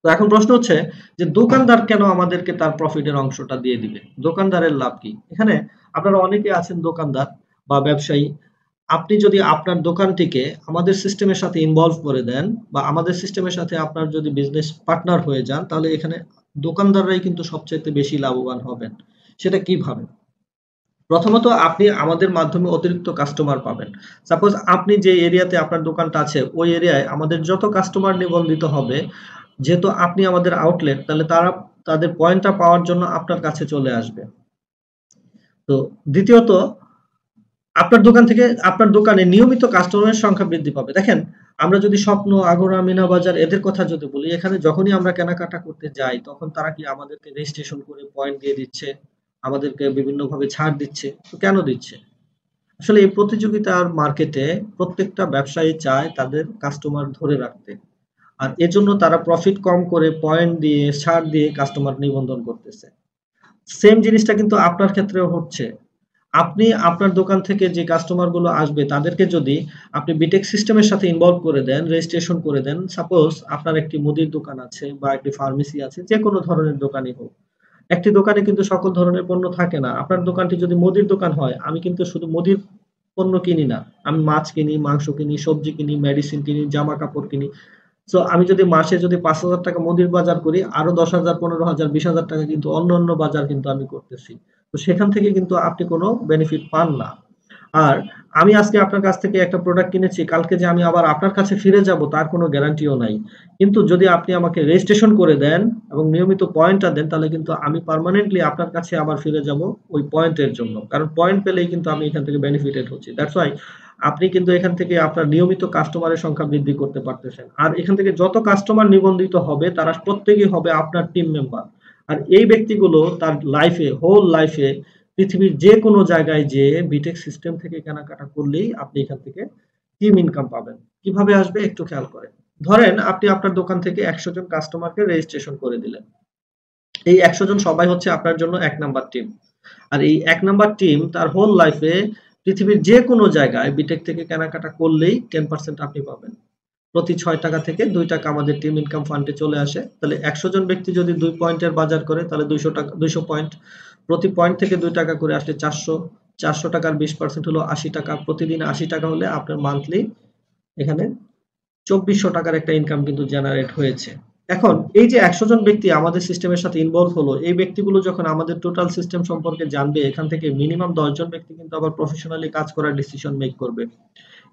তো এখন প্রশ্ন হচ্ছে যে দোকানদার কেন আমাদেরকে তার প্রফিটের অংশটা দিয়ে দিবে? দোকানদারের লাভ কি? এখানে আপনারা অনেকে আছেন দোকানদার বা ব্যবসায়ী। আপনি যদি আপনার দোকানটিকে আমাদের সিস্টেমের সাথে ইনভলভ করে দেন বা আমাদের সিস্টেমের সাথে আপনার যদি বিজনেস পার্টনার হয়ে যান, তাহলে এখানে দোকানদাররাই কিন্তু সবচাইতে বেশি লাভবান হবেন। সেটা কিভাবে? প্রথমত আপনি আমাদের মাধ্যমে অতিরিক্ত কাস্টমার পাবেন। সাপোজ আপনি যে এরিয়াতে আপনার দোকানটা আছে ওই এরিয়ায় আমাদের যত কাস্টমার নিবন্ধিত হবে, যেহেতু আপনি আমাদের আউটলেট, তাহলে তারা তাদের পয়েন্টটা পাওয়ার জন্য আপনার কাছে চলে আসবে। তো দ্বিতীয়ত আপনার দোকান থেকে আপনার দোকানে নিয়মিত কাস্টমারের সংখ্যা বৃদ্ধি পাবে। দেখেন, আমরা যদি স্বপ্ন, আগোরা, মিনা বাজার এদের কথা যদি বলি, এখানে যখনই আমরা কেনাকাটা করতে যাই তখন তারা কি আমাদেরকে রেজিস্ট্রেশন করে পয়েন্ট দিয়ে দিচ্ছে, আমাদেরকে বিভিন্নভাবে ছাড় দিচ্ছে। তো কেন দিচ্ছে? আসলে এই প্রতিযোগিতার মার্কেটে প্রত্যেকটা ব্যবসায়ী চায় তাদের কাস্টমার ধরে রাখতে। আর এজন্য তারা প্রফিট কম করে পয়েন্ট দিয়ে, ছাড় দিয়ে কাস্টমার নিবন্ধন করতেছে। সেম জিনিসটা কিন্তু আপনার ক্ষেত্রেও হচ্ছে। আপনি আপনার দোকান থেকে যে কাস্টমার গুলো আসবে তাদেরকে যদি আপনি বিটেক সিস্টেমের সাথে ইনভলভ করে দেন, রেজিস্ট্রেশন করে দেন, সাপোজ আপনার একটি মুদির দোকান আছে বা একটি ফার্মেসি আছে, যে কোনো ধরনের দোকানই হোক, একটি দোকানে কিন্তু সকল ধরনের পণ্য থাকে না। আপনার দোকানটি যদি মুদির দোকান হয়, আমি কিন্তু শুধু মুদির পণ্য কিনি না, আমি মাছ কিনি, মাংস কিনি, সবজি কিনি, মেডিসিন কিনি, জামা কাপড় কিনি। সো আমি যদি মাসে যদি ৫,০০০ টাকা মুদির বাজার করি, আরো ১০,০০০, ১৫,০০০, ২০,০০০ টাকা কিন্তু অন্যান্য বাজার কিন্তু আমি করতেছি। তো সেখান থেকে কিন্তু আপনি কোনো বেনিফিট পান না। আর আমি আজকে আপনার কাছ থেকে একটা প্রোডাক্ট কিনেছি, কালকে যে আমি আবার আপনার কাছে ফিরে যাব তার কোনো গ্যারান্টিও নাই। কিন্তু যদি আপনি আমাকে রেজিস্ট্রেশন করে দেন এবং নিয়মিত পয়েন্টটা দেন, তাহলে কিন্তু আমি পার্মানেন্টলি আপনার কাছে আবার ফিরে যাব ওই পয়েন্টের জন্য। কারণ পয়েন্ট পেলেই কিন্তু আমি এখান থেকে বেনিফিটেড হচ্ছি। দ্যাটস ওয়াই আপনি কিন্তু এখান থেকে আপনার নিয়মিত কাস্টমারের সংখ্যা বৃদ্ধি করতে পারতেছেন। আর এখান থেকে যত কাস্টমার নিবন্ধিত হবে তারা প্রত্যেকেই হবে আপনার টিম মেম্বার। আর এই ব্যক্তিগুলো তার লাইফে, হোল লাইফে পৃথিবীর যে কোনো জায়গায় যেয়ে বিটেক সিস্টেম থেকে কেনাকাটা করলেই আপনি এখান থেকে টিম ইনকাম পাবেন। কিভাবে আসবে একটু খেয়াল করেন। ধরেন আপনি আপনার দোকান থেকে ১০০ জন কাস্টমারকে রেজিস্ট্রেশন করে দিলেন। এই ১০০ জন সবাই হচ্ছে আপনার জন্য ১ নাম্বার টিম। আর এই ১ নাম্বার টিম তার হোল লাইফে পৃথিবীর যে কোনো জায়গায় বিটেক থেকে কেনাকাটা করলেই 10% আপনি পাবেন। প্রতি ৬ টাকা থেকে ২ টাকা আমাদের টিম ইনকাম ফান্ডে চলে আসে। তাহলে ১০০ জন ব্যক্তি যদি ২ পয়েন্টের বাজার করে তাহলে ২০০ টাকা, ২০০ পয়েন্ট। প্রতি পয়েন্ট থেকে ২ টাকা করে আসলে ৪০০। ৪০০ টাকার ২০% হলো ৮০ টাকা। প্রতিদিন ৮০ টাকা হলে আপনার মান্থলি এখানে ২৪০০ টাকার একটা ইনকাম কিন্তু জেনারেট হয়েছে। এখন এই যে ১০০ জন ব্যক্তি আমাদের সিস্টেমের সাথে ইনভলভ হলো, এই ব্যক্তিগুলো যখন আমাদের টোটাল সিস্টেম সম্পর্কে জানবে, এখান থেকে মিনিমাম ১০ জন ব্যক্তি কিন্তু আবার প্রফেশনালি কাজ করার ডিসিশন মেক করবে।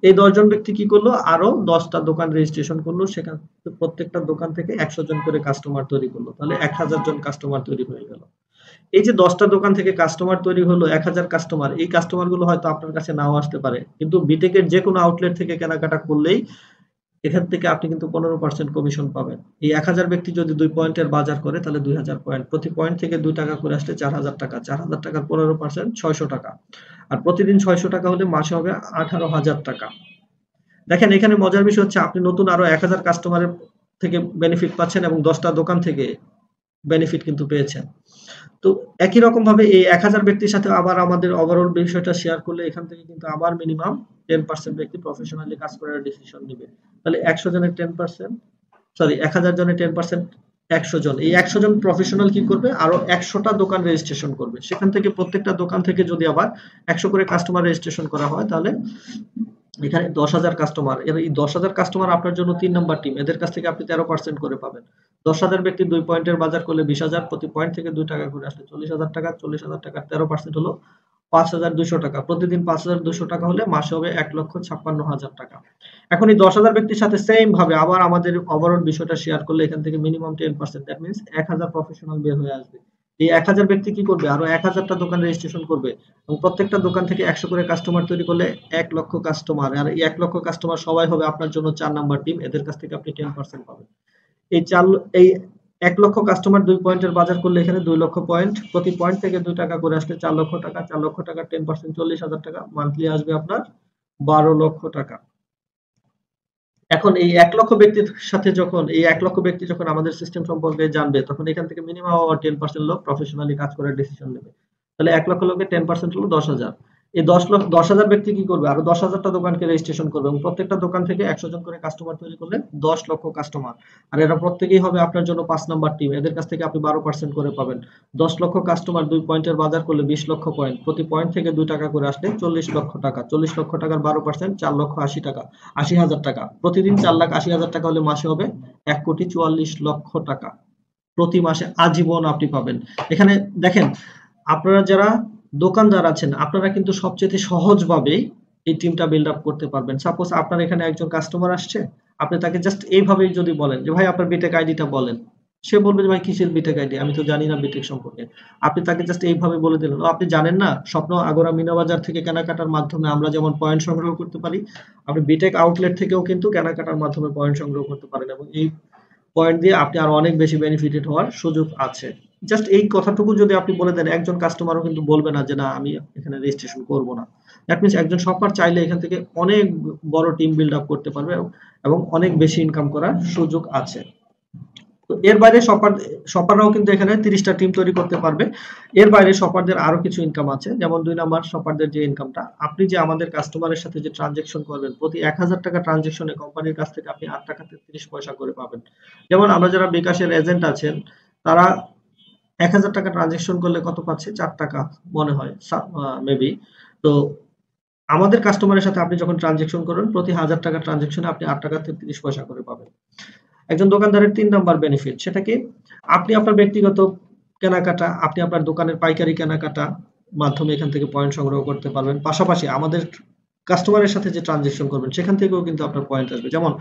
এই ১০ জন ব্যক্তি কি করলো? আরো ১০ টা দোকান রেজিস্ট্রেশন করলো। সেখান প্রত্যেকটা দোকান থেকে ১০০ জন করে কাস্টমার তৈরি করলো। তাহলে ১,০০০ জন কাস্টমার তৈরি হয়ে গেল। এই যে ১০ টা দোকান থেকে কাস্টমার তৈরি হলো, ১,০০০ কাস্টমার। এই কাস্টমার গুলো হয়তো আপনার কাছে নাও আসতে পারে। কিন্তু বিটেকের যেকোনো আউটলেট থেকে কেনাকাটা করলেই এখান থেকে আপনি কিন্তু ১৫% কমিশন পাবেন। এই ১,০০০ ব্যক্তি যদি ২ পয়েন্টের বাজার করে তাহলে ২,০০০ পয়েন্ট। প্রতি পয়েন্ট থেকে ২ টাকা করে আসলে ৪,০০০ টাকা। ৪,০০০ টাকার ১৫% ৬০০ টাকা। আর প্রতিদিন ৬০০ টাকা হলে মাসে হবে ১৮,০০০ টাকা। দেখেন, এখানে মজার বিষয় হচ্ছে আপনি নতুন আরো ১,০০০ কাস্টমারের থেকে বেনিফিট পাচ্ছেন এবং ১০ টা দোকান থেকে বেনিফিট কিন্তু পেয়েছেন। তো একই রকম ভাবে এই ১,০০০ ব্যক্তির সাথে আবার আমাদের ওভারঅল বিষয়টা শেয়ার করলে এখান থেকে কিন্তু আবার মিনিমাম 10% ব্যক্তি প্রফেশনালি কাজ করার ডিসিশন নিবে। তাহলে ১০০ জনের 10%, সরি ১,০০০ জনের 10%, ১০০ জন। এই ১০০ জন প্রফেশনাল কি করবে? আরো ১০০ টা দোকান রেজিস্ট্রেশন করবে। সেখান থেকে প্রত্যেকটা দোকান থেকে যদি আবার ১০০ করে কাস্টমার রেজিস্ট্রেশন করা হয়, তাহলে এখানে ১০,০০০ কাস্টমার। এই ১০,০০০ কাস্টমার আপনার জন্য ৩ নাম্বার টিম। এদের কাছ থেকে আপনি ১৩% করে পাবেন। ১০,০০০ ব্যক্তি ২ পয়েন্টের বাজার করলে ২০,০০০, প্রতি পয়েন্ট থেকে ২ টাকা করে আসলে ৪০,০০০ টাকা। ৪০,০০০ টাকার ১৩% হলো ৫,২০০ টাকা। প্রতিদিন ৫,২০০ টাকা হলে মাসে হবে ১,৫৬,০০০ টাকা। এখন এই ১০,০০০ ব্যক্তির সাথে সেম ভাবে আবার আমাদের ওভারঅল বিষয়টা শেয়ার করলে এখান থেকে মিনিমাম 10%, দ্যাট মিনস ১,০০০ প্রফেশনাল বের হয়ে আসবে। এই ১,০০০ ব্যক্তি কি করবে? আরো ১,০০০ টা দোকান রেজিস্ট্রেশন করবে এবং প্রত্যেকটা দোকান থেকে ১০০ করে কাস্টমার তৈরি করলে ১,০০,০০০ কাস্টমার। আর এই ১,০০,০০০ কাস্টমার সবাই হবে আপনার জন্য ৪ নাম্বার টিম। এদের কাছ থেকে আপনি 10% পাবেন। এই ১,০০,০০০ কাস্টমার ২ পয়েন্টের বাজার করলে এখানে ২,০০,০০০ পয়েন্ট। প্রতি পয়েন্ট থেকে ২ টাকা করে আসলে ৪,০০,০০০ টাকা। ৪,০০,০০০ টাকার 10% ৪০,০০০ টাকা। মান্থলি আসবে আপনার ১২,০০,০০০ টাকা। এখন এই ১,০০,০০০ ব্যক্তির সাথে যখন এই ১,০০,০০০ ব্যক্তি যখন আমাদের সিস্টেম সম্পর্কে জানবে, তখন এখান থেকে মিনিমাম আবার 10% লোক প্রফেশনালি কাজ করার ডিসিশন নেবে। তাহলে ১,০০,০০০ লোকের 10% হলো ১০,০০০। এই 10,000 ব্যক্তি কি করবে? আরো 10,000টা দোকানকে রেজিস্ট্রেশন করবে এবং প্রত্যেকটা দোকান থেকে 100 জন করে কাস্টমার তৈরি করলে 10 লক্ষ কাস্টমার। আর এরা প্রত্যেকেই হবে আপনার জন্য 5 নাম্বার টিম। এদের কাছ থেকে আপনি 12% করে পাবেন। 10 লক্ষ কাস্টমার 2 পয়েন্টের বাজার করলে 20 লক্ষ পয়েন্ট। প্রতি পয়েন্ট থেকে 2 টাকা করে আসলে 40 লক্ষ টাকা। 40 লক্ষ টাকার 12% 4 লক্ষ 80 টাকা। 80,000 টাকা। প্রতিদিন 4,80,000 টাকা হলে মাসে হবে 1,44,00,000 টাকা। প্রতি মাসে আজীবন আপনি পাবেন। এখানে দেখেন, আপনারা যারা দোকানদার আছেন, আপনারা কিন্তু সবচেয়ে সহজভাবে এই টিমটা বিল্ড আপ করতে পারবেন। সাপোজ আপনার এখানে একজন কাস্টমার আসছে, আপনি তাকে জাস্ট এইভাবেই যদি বলেন যে ভাই আপনার বিটেক আইডিটা বলেন, সে বলবে যে ভাই কিসের বিটেক আইডি, আমি তো জানি না বিটেক সম্পর্কে। আপনি তাকে জাস্ট এইভাবে বলে দিলেন, ও আপনি জানেন না স্বপ্ন আগরা মিনাবাজার থেকে কেনাকাটার মাধ্যমে আমরা যেমন পয়েন্ট সংগ্রহ করতে পারি, আপনি বিটেক আউটলেট থেকেও কিন্তু কেনাকাটার মাধ্যমে পয়েন্ট সংগ্রহ করতে পারেন এবং এই পয়েন্ট দিয়ে আপনি আরো অনেক বেশি বেনিফিটেড হওয়ার সুযোগ আছে। জাস্ট এই কথাটুকু যদি আপনি বলে দেন, একজন কাস্টমারও কিন্তু বলবে না যে না আমি এখানে রেজিস্ট্রেশন করব না। দ্যাট মিনস একজন শপার চাইলে এখান থেকে অনেক বড় টিম বিল্ড আপ করতে পারবে এবং অনেক বেশি ইনকাম করার সুযোগ আছে। তো এর বাইরে শপাররাও কিন্তু এখানে 30টা টিম তৈরি করতে পারবে। এর বাইরে শপারদের আরো কিছু ইনকাম আছে, যেমন 2 নাম্বার শপারদের যে ইনকামটা, আপনি যে আমাদের কাস্টমারের সাথে যে ট্রানজেকশন করবেন, প্রতি 1000 টাকা ট্রানজেকশনে কোম্পানির কাছ থেকে আপনি 8 টাকা 33 পয়সা করে পাবেন। যেমন আমরা যারা বিকাশের এজেন্ট আছেন, তারা 1000 টাকা ট্রানজেকশন করলে কত পাচ্ছে? 4 টাকা মনে হয় মেবি। তো আমাদের কাস্টমারের সাথে আপনি যখন ট্রানজেকশন করবেন, প্রতি 1000 টাকা ট্রানজেকশনে আপনি 8 টাকা 33 পয়সা করে পাবেন। একজন দোকানদারের 3 নাম্বার বেনিফিট, সেটা কি? আপনি আপনার ব্যক্তিগত কেনাকাটা, আপনি আপনার দোকানের পাইকারি কেনাকাটা মাধ্যমে এখান থেকে পয়েন্ট সংগ্রহ করতে পারবেন। পাশাপাশি আমাদের কাস্টমারের সাথে যে ট্রানজেকশন করবেন, সেখান থেকেও কিন্তু আপনার পয়েন্ট আসবে। যেমন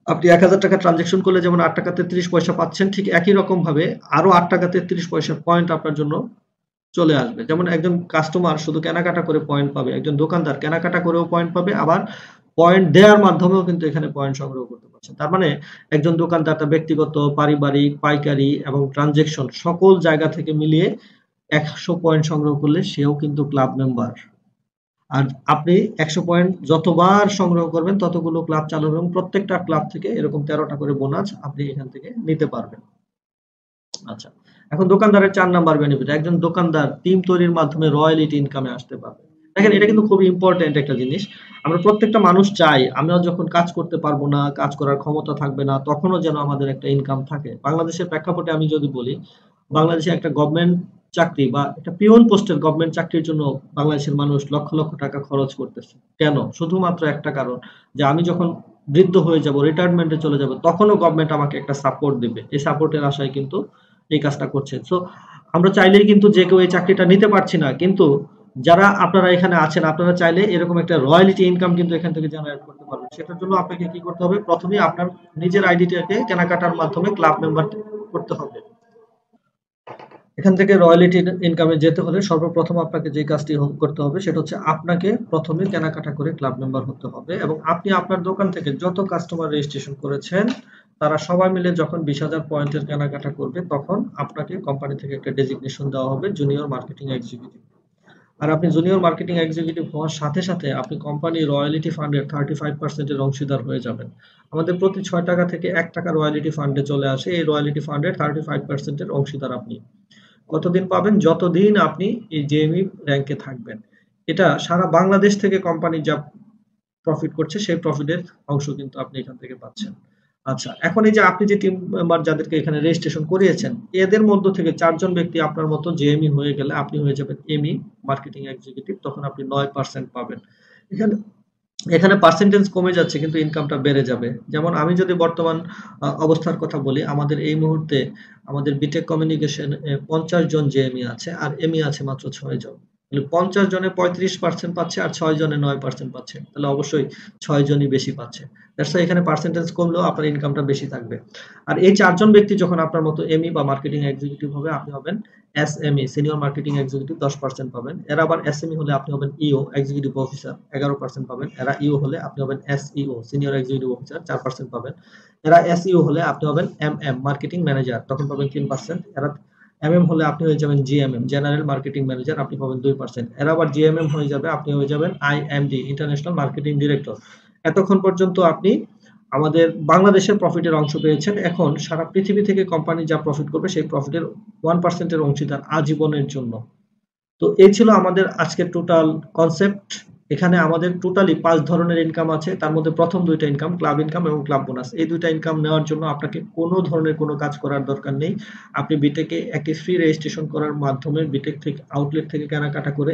আপনি 1000 টাকা ট্রানজেকশন করলে যেমন 8 টাকা 33 পয়সা পাচ্ছেন, ঠিক একই রকম ভাবে আরো 8 টাকা 33 পয়সা পয়েন্ট আপনার জন্য চলে আসবে। যেমন একজন কাস্টমার শুধু কেনাকাটা করে পয়েন্ট পাবে, একজন দোকানদার কেনাকাটা করেও পয়েন্ট পাবে, আবার পয়েন্ট দেওয়ার মাধ্যমেও কিন্তু এখানে পয়েন্ট সংগ্রহ করতে পারছেন। তার মানে একজন দোকানদার তার ব্যক্তিগত, পারিবারিক, পাইকারি এবং ট্রানজেকশন সকল জায়গা থেকে মিলিয়ে 100 পয়েন্ট সংগ্রহ করলে সেও কিন্তু ক্লাব মেম্বার। আর আপনি 100 পয়েন্ট যতবার সংগ্রহ করবেন ততগুলো ক্লাব চালু হবে এবং প্রত্যেকটা ক্লাব থেকে এরকম 13টা করে বোনাস আপনি এখান থেকে নিতে পারবেন। আচ্ছা, এখন দোকানদারের 4 নাম্বার বেনিফিট, একজন দোকানদার টিম তৈরির মাধ্যমে রয়্যালিটি ইনকামে আসতে পারবে। দেখেন, এটা কিন্তু খুবই ইম্পর্টেন্ট একটা জিনিস। আমরা প্রত্যেকটা মানুষ চাই আমরা যখন কাজ করতে পারবো না, কাজ করার ক্ষমতা থাকবে না, তখনও যেন আমাদের একটা ইনকাম থাকে। বাংলাদেশের প্রেক্ষাপটে আমি যদি বলি, বাংলাদেশে একটা গভর্নমেন্ট চাকরি বা একটা পিওন পোস্টের গভর্নমেন্ট চাকরির জন্য বাংলাদেশের মানুষ লক্ষ লক্ষ টাকা খরচ করতেছে। কেন? শুধুমাত্র একটা কারণ, যে আমি যখন বৃদ্ধ হয়ে যাব, রিটায়ারমেন্টে চলে যাব, তখনও গভর্নমেন্ট আমাকে একটা সাপোর্ট দিবে। এই সাপোর্টের আশায় কিন্তু এই কাজটা করছে। সো আমরা চাইলেই কিন্তু যে কেউ এই চাকরিটা নিতে পারছি না, কিন্তু যারা আপনারা এখানে আছেন, আপনারা চাইলে এরকম একটা রয়্যালিটি ইনকাম কিন্তু এখান থেকে জেনারেট করতে পারবেন। সেটার জন্য আপনাকে কি করতে হবে? প্রথমেই আপনার নিজের আইডিটাকে কেনাকাটার মাধ্যমে ক্লাব মেম্বার করতে হবে। এখান থেকে রয়্যালিটি ইনকামে যেতে হলে সর্বপ্রথম আপনাকে যে কাজটি করতে হবে সেটা হচ্ছে আপনাকে প্রথমে কেনাকাটা করে ক্লাব মেম্বার হতে হবে এবং আপনি আপনার দোকান থেকে যত কাস্টমার রেজিস্ট্রেশন করেছেন তারা সবাই মিলে যখন 20,000 পয়েন্টের কেনাকাটা করবে, তখন আপনাকে কোম্পানি থেকে একটা ডেজিগনেশন দেওয়া হবে জুনিয়র মার্কেটিং এক্সিকিউটিভ। আর আপনি জুনিয়র মার্কেটিং এক্সিকিউটিভ হওয়ার সাথে সাথে আপনি কোম্পানির রয়্যালিটি ফান্ডের 35% এর অংশীদার হয়ে যাবেন। আমাদের প্রতি 6 টাকা থেকে 1 টাকা রয়্যালিটি ফান্ডে চলে আসে। এই রয়্যালিটি ফান্ডের 35% এর অংশীদার আপনি কতদিন পাবেন? যতদিন আপনি এই জেএমই র্যাঙ্কে থাকবেন। এটা সারা বাংলাদেশ থেকে কোম্পানি যা প্রফিট করছে সেই প্রফিটের অংশ কিন্তু আপনি এখান থেকে পাচ্ছেন। আচ্ছা, এখন এই যে আপনি যে টিম মেম্বার যাদেরকে এখানে রেজিস্ট্রেশন করিয়েছেন, এদের মধ্য থেকে 4 জন ব্যক্তি আপনার মতো জেএমই হয়ে গেলে আপনি হয়ে যাবেন এমই মার্কেটিং এক্সিকিউটিভ, তখন আপনি 9% পাবেন। এখানে এখানে পার্সেন্টেজ কমে যাচ্ছে কিন্তু ইনকামটা বেড়ে যাবে। যেমন আমি যদি বর্তমান অবস্থার কথা বলি, আমাদের এই মুহূর্তে আমাদের বিটেক কমিউনিকেশন 50 জন জেএমই আছে আর এমই আছে মাত্র 6 জন। তাহলে 50 জনে 35% পাচ্ছে আর 6 জনে 9% পাচ্ছে। তাহলে অবশ্যই 6 জনই বেশি পাচ্ছে। দ্যাটস ওয়াই এখানে পার্সেন্টেজ কমলেও আপনার ইনকামটা বেশি থাকবে। আর এই 4 জন ব্যক্তি যখন আপনার মতো এমই বা মার্কেটিং এক্সিকিউটিভ হবে, আপনি হবেন এসএমই, সিনিয়র মার্কেটিং এক্সিকিউটিভ, 10% পাবেন। এরা আবার এসএমই হলে আপনি হবেন ইও, এক্সিকিউটিভ অফিসার, 11% পাবেন। এরা ইও হলে আপনি হবেন এসইও, সিনিয়র এক্সিকিউটিভ অফিসার, 4% পাবেন। এরা এসইও হলে আপনি হবেন এমএম, মার্কেটিং ম্যানেজার, তখন পাবেন 3%। এরা এমএম হলে আপনি হয়ে যাবেন জিএমএম, জেনারেল মার্কেটিং ম্যানেজার, আপনি পাবেন 2%। এরা আবার জিএমএম হয়ে যাবে, আপনি হয়ে যাবেন আইএমডি, ইন্টারন্যাশনাল মার্কেটিং ডিরেক্টর। এতক্ষণ পর্যন্ত আপনি আমাদের বাংলাদেশের প্রফিটের অংশ পেয়েছেন। এখন সারা পৃথিবী থেকে কোম্পানি যা প্রফিট করবে সেই প্রফিটের 1% এর অংশীদার আজীবনের জন্য। তো এই ছিল আমাদের আজকের টোটাল কনসেপ্ট। এখানে আমাদের টোটালি ৫ ধরনের ইনকাম আছে। তার মধ্যে প্রথম ২ টা ইনকাম ক্লাব ইনকাম এবং ক্লাব বোনাস। এই ২ টা ইনকাম নেওয়ার জন্য আপনাকে কোনো ধরনের কোনো কাজ করার দরকার নেই। আপনি বিটেকে একটি ফ্রি রেজিস্ট্রেশন করার মাধ্যমে বিটেক থেকে আউটলেট থেকে কেনাকাটা করে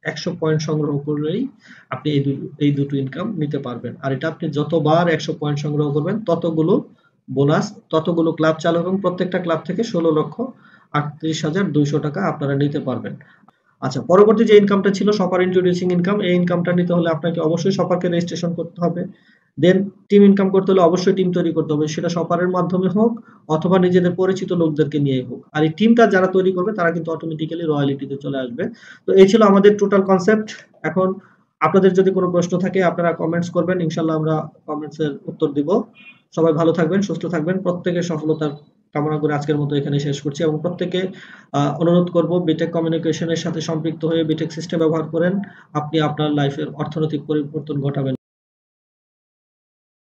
১০০ পয়েন্ট সংগ্রহ করলেই আপনি এই দুটো ইনকাম নিতে পারবেন। আর এটা আপনি যতবার ১০০ পয়েন্ট সংগ্রহ করবেন ততগুলো বোনাস, ততগুলো ক্লাব চালু এবং প্রত্যেকটা ক্লাব থেকে ১৬,৩৮,২০০ টাকা আপনারা নিতে পারবেন। আচ্ছা, পরবর্তী যে ইনকামটা ছিল শপার ইন্ট্রোডিউসিং ইনকাম। এই ইনকামটা নিতে হলে আপনাকে অবশ্যই শপারকে রেজিস্ট্রেশন করতে হবে। দেন টিম ইনকাম করতে হলে অবশ্যই টিম তৈরি করতে হবে। সেটা শপারের মাধ্যমে হোক অথবা নিজেদের পরিচিত লোকদেরকে নিয়েই হোক। আর এই টিমটা যারা তৈরি করবে তারা কিন্তু অটোমেটিক্যালি রয়্যালিটিতে চলে আসবে। তো এই ছিল আমাদের টোটাল কনসেপ্ট। এখন আপনাদের যদি কোনো প্রশ্ন থাকে আপনারা কমেন্টস করবেন। ইনশাআল্লাহ আমরা কমেন্টসের উত্তর দিব। সবাই ভালো থাকবেন, সুস্থ থাকবেন। প্রত্যেকের সফলতার কামনা করে আজকের মতো এখানে শেষ করছি এবং প্রত্যেককে অনুরোধ করব বিটেক কমিউনিকেশনের সাথে সম্পৃক্ত হয়ে বিটেক সিস্টেম ব্যবহার করেন। আপনি আপনার লাইফের অর্থনৈতিক পরিবর্তন ঘটাবেন।